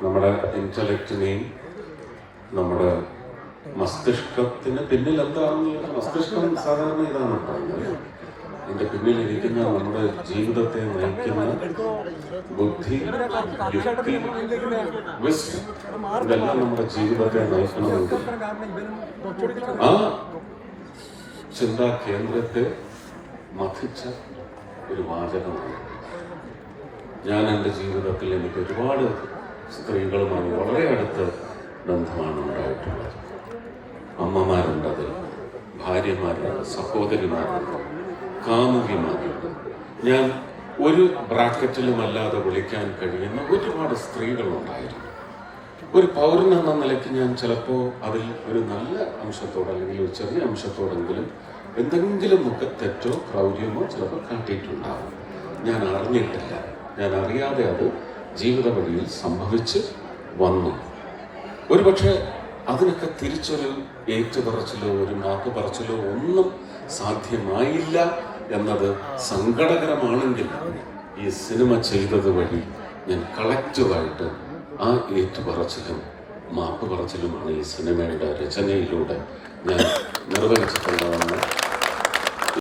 നമ്മുടെ ഇന്റലക്റ്റിനെയും നമ്മുടെ മസ്തിഷ്കത്തിന് പിന്നിൽ എന്താണെന്ന് മസ്തിഷ്കം സാധാരണ ഇതാണ് പറയുന്നത്. ഇതിന്റെ പിന്നിലിരിക്കുന്ന നമ്മുടെ ജീവിതത്തെ നയിക്കുന്ന ബുദ്ധി, യുക്തി, വിസ്ഡം, ഇതെല്ലാം നമ്മുടെ ജീവിതത്തെ നയിക്കണമെങ്കിൽ ആ ചിന്താ കേന്ദ്രത്തെ മഥിച്ച ഒരു വാചകമാണ്. ഞാൻ എൻ്റെ ജീവിതത്തിൽ എനിക്ക് ഒരുപാട് സ്ത്രീകളുമായി വളരെ അടുത്ത ബന്ധമാണ് ഉണ്ടായിട്ടുള്ളത്. അമ്മമാരുണ്ടത്, ഭാര്യമാരുണ്ട്, സഹോദരിമാരുണ്ട്, കാമുകിമാരുണ്ട്. ഞാൻ ഒരു ബ്രാക്കറ്റിലുമല്ലാതെ വിളിക്കാൻ കഴിയുന്ന ഒരുപാട് സ്ത്രീകളുണ്ടായിരുന്നു. ഒരു പൗരൻ എന്ന നിലയ്ക്ക് ഞാൻ ചിലപ്പോൾ അതിൽ ഒരു നല്ല അംശത്തോടെ അല്ലെങ്കിൽ ഒരു ചെറിയ അംശത്തോടെങ്കിലും എന്തെങ്കിലുമൊക്കെ തെറ്റോ ക്രൗര്യമോ ചിലപ്പോൾ കാട്ടിയിട്ടുണ്ടാവും. ഞാൻ അറിഞ്ഞിട്ടില്ല, ഞാൻ അറിയാതെ അത് ജീവിത വഴിയിൽ സംഭവിച്ച് വന്നു. ഒരുപക്ഷെ അതിനൊക്കെ തിരിച്ചൊരു ഏറ്റുപറച്ചിലോ ഒരു മാപ്പ് പറച്ചിലോ ഒന്നും സാധ്യമായില്ല എന്നത് സങ്കടകരമാണെങ്കിൽ ഈ സിനിമ ചെയ്തത് വഴി ഞാൻ കളക്റ്റീവായിട്ട് ആ ഏറ്റുപറച്ചിലും മാപ്പ് പറച്ചിലുമാണ് ഈ സിനിമയുടെ രചനയിലൂടെ ഞാൻ നിർവഹിച്ചിട്ടുള്ളതെന്ന്